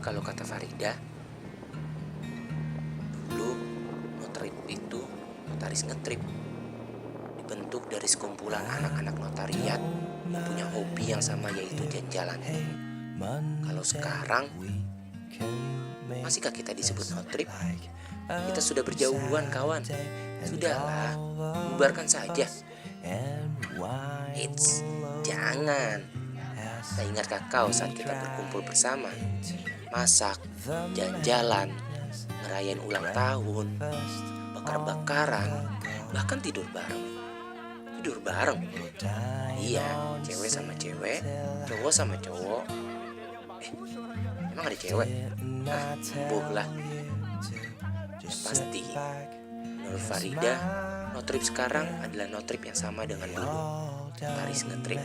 Kalau kata Farida, dulu notrip itu notaris ngetrip, dibentuk dari sekumpulan anak-anak notariat yang punya hobi yang sama, yaitu jalan-jalan. Kalau sekarang, masihkah kita disebut notrip? Kita sudah berjauhan, kawan. Sudahlah, bubarkan saja. Eits, jangan. Tak ingatkah kau saat kita berkumpul bersama, masak, jalan-jalan, ngerayain ulang tahun, bakar-bakaran, bahkan tidur bareng. Tidur bareng? Iya, cewek sama cewek, cowok sama cowok. Emang ada cewek? Sembuh lah. Pasti, menurut Farida, notrip sekarang adalah notrip yang sama dengan dulu, notaris ngetrip.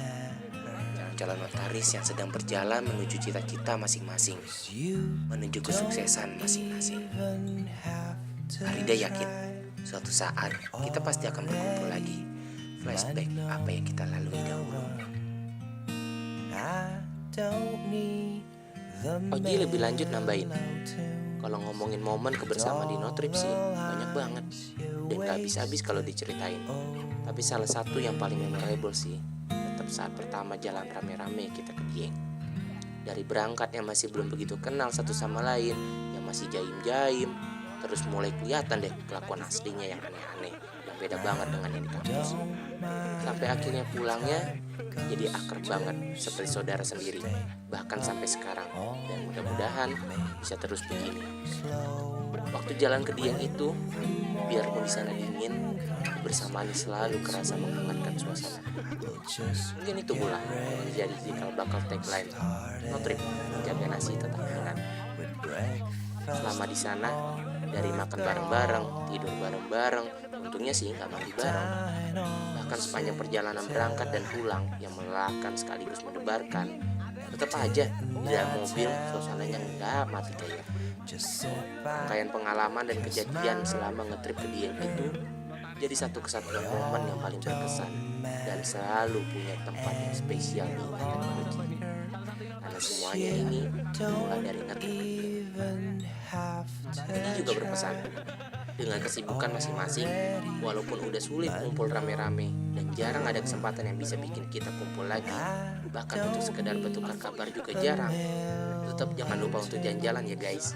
Calon notaris yang sedang berjalan menuju cita-cita masing-masing, menuju kesuksesan masing-masing. Farida yakin suatu saat kita pasti akan berkumpul lagi. Flashback apa yang kita lalui dahulu. Oji lebih lanjut nambahin, kalau ngomongin momen kebersamaan di notrip sih banyak banget dan gak habis-habis kalau diceritain. Tapi salah satu yang paling memorable sih tetap saat pertama jalan rame-rame kita ke Dieng. Dari berangkat yang masih belum begitu kenal satu sama lain, yang masih jaim-jaim, terus mulai kelihatan deh kelakuan aslinya yang aneh-aneh, yang beda banget dengan yang di kampus. Sampai akhirnya pulangnya jadi akrab banget seperti saudara sendiri, bahkan sampai sekarang, dan mudah-mudahan bisa terus begini. Waktu jalan ke Dieng itu, biarpun di sana dingin, bersamaan selalu kerasa menghangatkan suasana. Mungkin itu pula yang menjadi cikal bakal tagline notrip, menjaga nasi tetap hangat. Selama di sana, dari makan bareng-bareng, tidur bareng-bareng, untungnya sih nggak mandi bareng. Bahkan sepanjang perjalanan berangkat dan pulang yang melelahkan sekaligus mendebarkan, tetap aja di dalam mobil suasananya nggak mati gaya. Rangkaian pengalaman dan kejadian selama ngetrip ke Dieng itu jadi satu kesatuan momen yang paling berkesan dan selalu punya tempat yang spesial di ingatan Oji. Karena semuanya ini mulai dari ngetrip ke Dieng. Oji juga berpesan, dengan kesibukan masing-masing, walaupun udah sulit kumpul rame-rame dan jarang ada kesempatan yang bisa bikin kita kumpul lagi, bahkan untuk sekedar bertukar kabar juga jarang, tetap jangan lupa untuk jalan-jalan ya guys.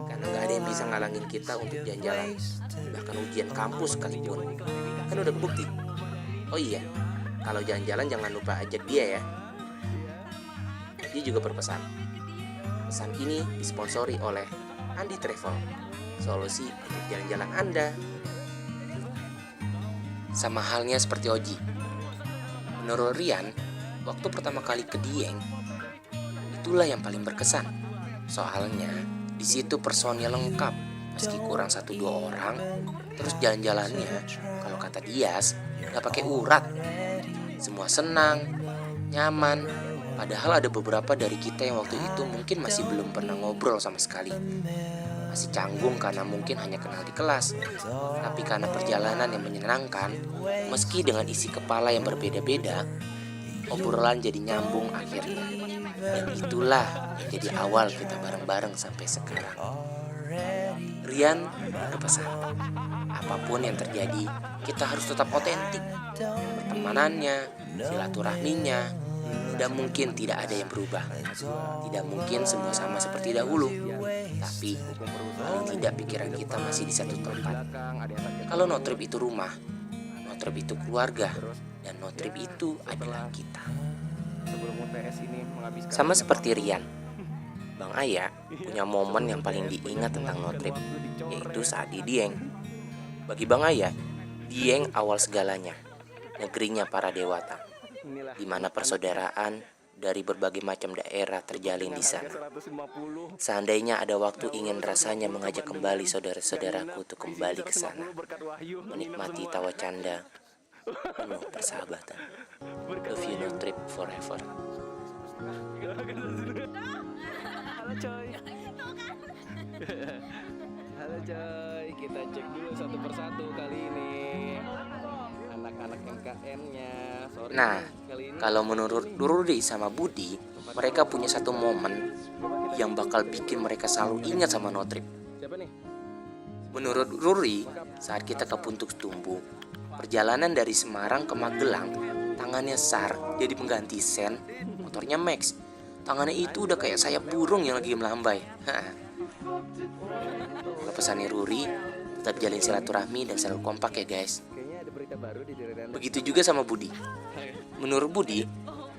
Karena gak ada yang bisa ngalangin kita untuk jalan-jalan, bahkan ujian kampus sekalipun, kan udah kebukti. Oh iya, kalau jalan-jalan jangan lupa ajak dia ya. Dia juga berpesan, pesan ini disponsori oleh Andi Travel, solusi untuk jalan-jalan Anda. Sama halnya seperti Oji, menurut Rian, waktu pertama kali ke Dieng, itulah yang paling berkesan. Soalnya di situ personil lengkap, meski kurang 1-2 orang. Terus jalan-jalannya, kalau kata Dias, nggak pakai urat. Semua senang, nyaman. Padahal ada beberapa dari kita yang waktu itu mungkin masih belum pernah ngobrol sama sekali. Masih canggung karena mungkin hanya kenal di kelas. Tapi karena perjalanan yang menyenangkan, meski dengan isi kepala yang berbeda-beda, obrolan jadi nyambung akhirnya. Dan itulah yang jadi awal kita bareng-bareng sampai sekarang. Rian berpesan, apapun yang terjadi, kita harus tetap otentik. Pertemanannya, silaturahminya, tidak mungkin tidak ada yang berubah. Tidak mungkin semua sama seperti dahulu. Tapi paling tidak pikiran kita masih di satu tempat. Kalau notrip itu rumah, notrip itu keluarga, dan notrip itu adalah kita. Sama seperti Rian, Bang Aya punya momen yang paling diingat tentang notrip, yaitu saat di Dieng. Bagi Bang Aya, Dieng awal segalanya, negerinya para dewata, di mana persaudaraan dari berbagai macam daerah terjalin di sana. Seandainya ada waktu, ingin rasanya mengajak kembali saudara-saudaraku untuk kembali ke sana, menikmati tawa canda penuh persahabatan. Love you notrip forever. Halo coy. Halo coy, kita cek dulu satu persatu kali ini anak-anak MKN-nya. Nah, kalau menurut Rudi sama Budi, mereka punya satu momen yang bakal bikin mereka selalu ingat sama No Trip. Siapa nih? Menurut Ruri, saat kita ke Puntuk Setumbu, perjalanan dari Semarang ke Magelang, tangannya Sar jadi pengganti Sen, motornya Max. Tangannya itu udah kayak sayap burung yang lagi melambai. Kalau pesannya Ruri, tetap jalin silaturahmi dan selalu kompak ya guys. Kayaknya ada berita baru di daerah. Begitu juga sama Budi. Menurut Budi,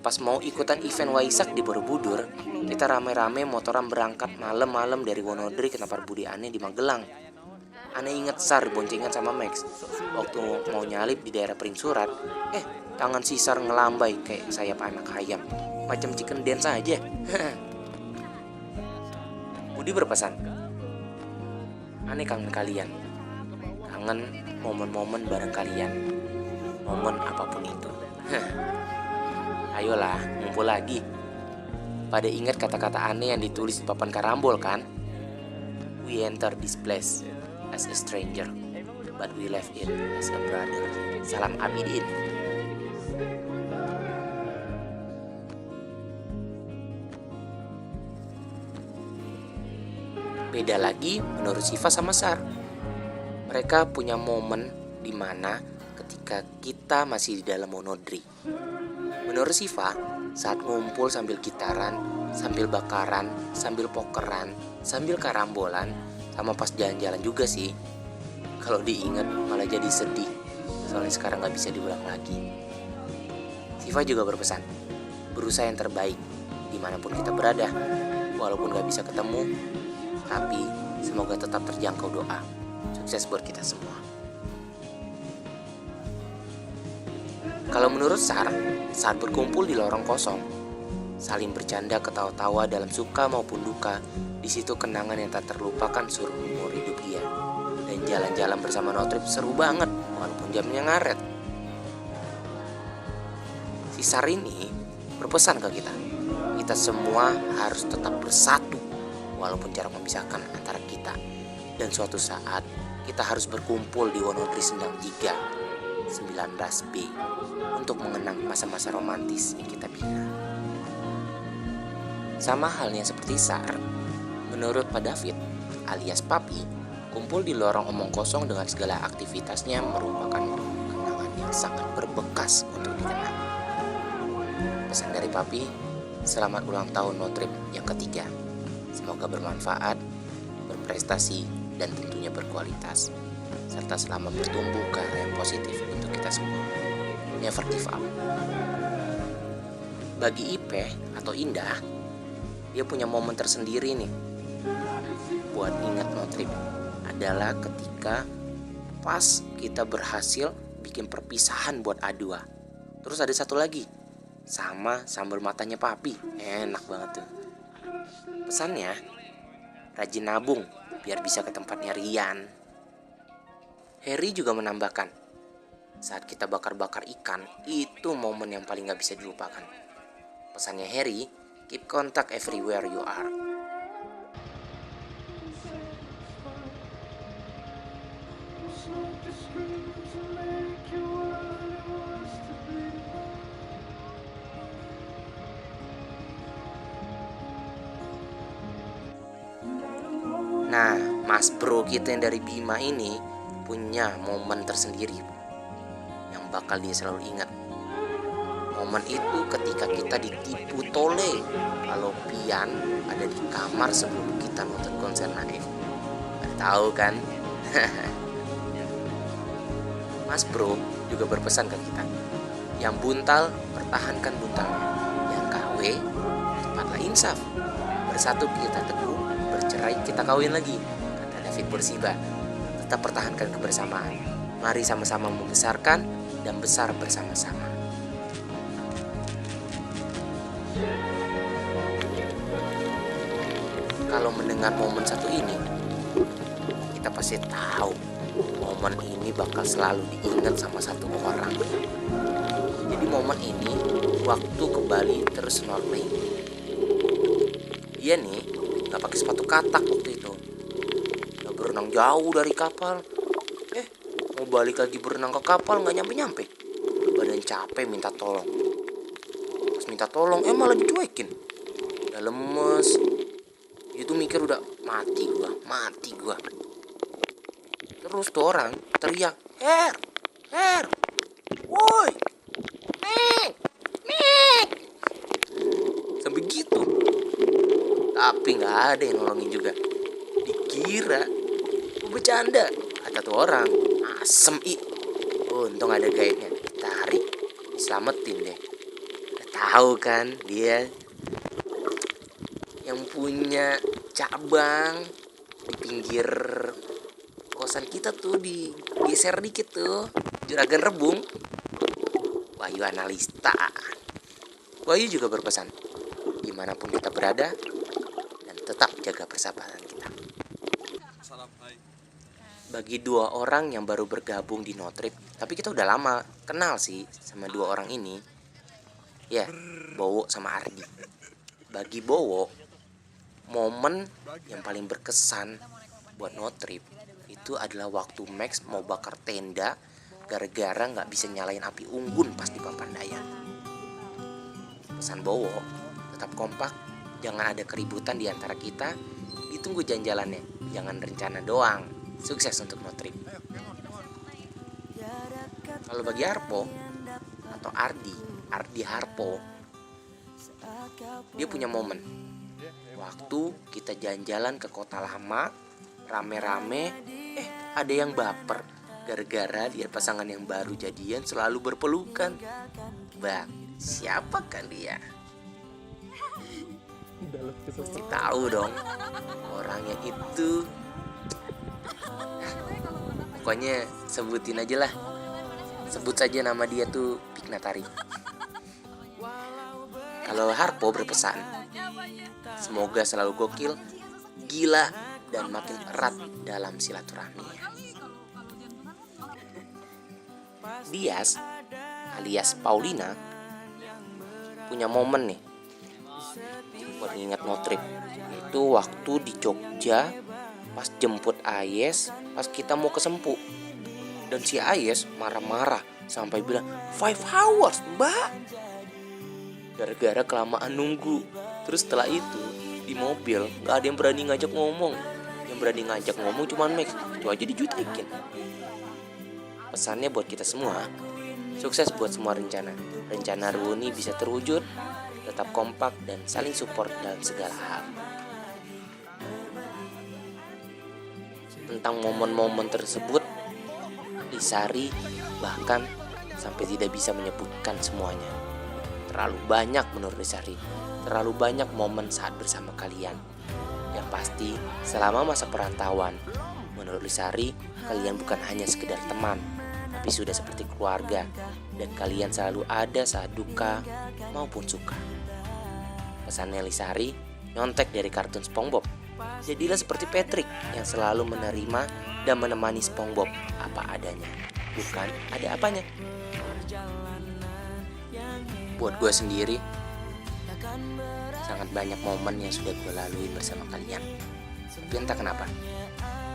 pas mau ikutan event Waisak di Borobudur, kita rame-rame motoran berangkat malam-malam dari Wonodri ke tempat Budi aneh di Magelang. Aneh inget Sar boncengan sama Max. Waktu mau nyalip di daerah Pringsurat, tangan si Sar ngelambai kayak sayap anak ayam, macam chicken dance aja. Budi berpesan, aneh kangen kalian, kangen momen-momen bareng kalian, momen apapun itu. Ayolah, ngumpul lagi. Pada ingat kata-kata aneh yang ditulis di papan karambol kan? We enter this place as a stranger, but we left it as a brother. Salam Abidin. Beda lagi menurut Siva sama Sar. Mereka punya momen di mana ketika kita masih di dalam Wonodri. Menurut Siva, saat ngumpul sambil gitaran, sambil bakaran, sambil pokeran, sambil karambolan, sama pas jalan-jalan juga sih. Kalau diingat malah jadi sedih, soalnya sekarang gak bisa diulang lagi. Siva juga berpesan, berusaha yang terbaik dimanapun kita berada. Walaupun gak bisa ketemu, tapi semoga tetap terjangkau doa. Sukses buat kita semua. Kalau menurut Sar, saat berkumpul di lorong kosong, saling bercanda ketawa-tawa dalam suka maupun duka, di situ kenangan yang tak terlupakan seluruh umur hidup dia. Dan jalan-jalan bersama No Trip seru banget, walaupun jamnya ngaret. Si Sar ini berpesan ke kita semua harus tetap bersatu, walaupun jarak memisahkan antara kita. Dan suatu saat, kita harus berkumpul di Wonodri Sendang 3, 19B, untuk mengenang masa-masa romantis yang kita bina. Sama halnya seperti Sar, menurut Pak David alias Papi, kumpul di lorong omong kosong dengan segala aktivitasnya merupakan kenangan yang sangat berbekas untuk dikenang. Pesan dari Papi, selamat ulang tahun No Trip yang ketiga. Semoga bermanfaat, berprestasi, dan tentunya berkualitas, serta selamat bertumbuh ke arah yang positif untuk kita semua. Never give up. Bagi Ipe atau Indah, dia punya momen tersendiri nih buat ingat No Trip, adalah ketika pas kita berhasil bikin perpisahan buat A2. Terus ada satu lagi, sama sambal matanya Papi, enak banget tuh. Pesannya, rajin nabung biar bisa ke tempatnya Rian. Harry juga menambahkan, saat kita bakar-bakar ikan, itu momen yang paling gak bisa dilupakan. Pesannya Harry, keep contact everywhere you are. Nah, Mas Bro kita yang dari Bima ini punya momen tersendiri yang bakal dia selalu ingat. Momen itu ketika kita ditipu Tole kalau Pian ada di kamar sebelum kita nonton konser Naif. Tahu kan? Mas Bro juga berpesan ke kita, yang buntal pertahankan buntalnya, yang KW cepatlah insaf, bersatu kita teguh, bercerai kita kawin lagi, kata David Bursiba. Tetap pertahankan kebersamaan, mari sama-sama membesarkan dan besar bersama-sama. Kalau mendengar momen satu ini, kita pasti tahu momen ini bakal selalu diingat sama satu orang. Jadi momen ini waktu ke Bali terus snorkeling. Dia nih gak pakai sepatu katak waktu itu, udah berenang jauh dari kapal. Mau balik lagi berenang ke kapal gak nyampe-nyampe. Badan capek minta tolong. Pas minta tolong malah dicuekin. Udah lemes, Itu mikir udah mati gua. Terus tuh orang teriak, Her, woi, Nek, sampai gitu. Tapi nggak ada yang nolongin juga. Dikira gua bercanda, kata tuh orang. Asem untung ada guide-nya, tarik, diselamatin deh. Udah tahu kan dia yang punya cabang di pinggir kosan kita tuh, digeser dikit tuh, Juragan Rebung, Wahyu Analista. Wahyu juga berpesan, dimanapun kita berada dan tetap jaga persahabatan kita. Bagi dua orang yang baru bergabung di No Trip, tapi kita udah lama kenal sih sama dua orang ini, ya, Bowo sama Ardi. Bagi Bowo, momen yang paling berkesan buat No Trip itu adalah waktu Max mau bakar tenda gara-gara nggak bisa nyalain api unggun pas di Papandayan. Pesan Bowo, tetap kompak, jangan ada keributan di antara kita, ditunggu jalan-jalannya, jangan rencana doang. Sukses untuk No Trip. Kalau bagi Harpo atau Ardi Harpo, dia punya momen waktu kita jalan-jalan ke kota lama, rame-rame, ada yang baper gara-gara lihat pasangan yang baru jadian selalu berpelukan. Bang, siapa kan dia? Pasti tahu dong orangnya itu. Pokoknya sebutin aja lah. Sebut saja nama dia tuh Pignatari. Kalau Harpo berpesan, semoga selalu gokil, gila, dan makin erat dalam silaturahmi. Dias alias Paulina punya momen nih buat nginget No Trip. Itu waktu di Jogja pas jemput Ayes pas kita mau ke Sempu. Dan si Ayes marah-marah sampai bilang 5 hours mbak, gara-gara kelamaan nunggu. Terus setelah itu di mobil gak ada yang berani ngajak ngomong. Yang berani ngajak ngomong cuma Max, itu aja dijutekin. Pesannya buat kita semua, sukses buat semua rencana reuni bisa terwujud, tetap kompak dan saling support dalam segala hal. Tentang momen-momen tersebut, Lisari bahkan sampai tidak bisa menyebutkan semuanya. Terlalu banyak menurut Lisari, terlalu banyak momen saat bersama kalian. Yang pasti, selama masa perantauan, menurut Lisari, kalian bukan hanya sekedar teman, tapi sudah seperti keluarga, dan kalian selalu ada saat duka maupun suka. Pesannya Lisari, nyontek dari kartun SpongeBob. Jadilah seperti Patrick yang selalu menerima dan menemani SpongeBob apa adanya, bukan ada apanya. Buat gue sendiri, sangat banyak momen yang sudah gue lalui bersama kalian. Tapi entah kenapa,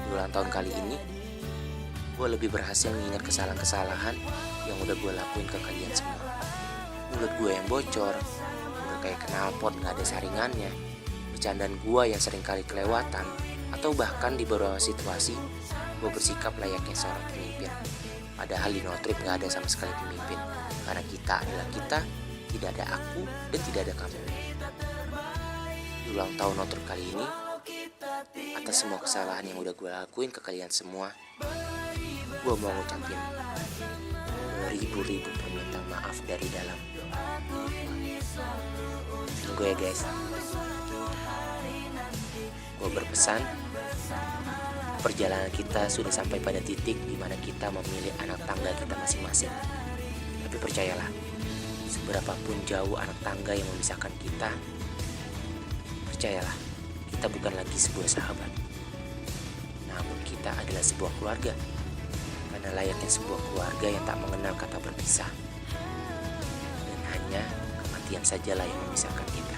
di ulang tahun kali ini, gue lebih berhasil mengingat kesalahan-kesalahan yang udah gue lakuin ke kalian semua. Mulut gue yang bocor, udah kayak knalpot gak ada saringannya, bercandaan gue yang sering kali kelewatan, atau bahkan di beberapa situasi gue bersikap layaknya seorang pemimpin. Padahal di No Trip gak ada sama sekali pemimpin, karena kita adalah kita, tidak ada aku dan tidak ada kamu. Di ulang tahun No Trip kali ini, atas semua kesalahan yang udah gue lakuin ke kalian semua, gue mau ngucapin ribu-ribu permintaan maaf dari dalam. Tunggu ya guys. Gue berpesan, perjalanan kita sudah sampai pada titik di mana kita memilih anak tangga kita masing-masing. Tapi percayalah, seberapapun jauh anak tangga yang memisahkan kita, percayalah, kita bukan lagi sebuah sahabat, namun kita adalah sebuah keluarga. Karena layaknya sebuah keluarga yang tak mengenal kata berpisah, dan hanya kematian sajalah yang memisahkan kita.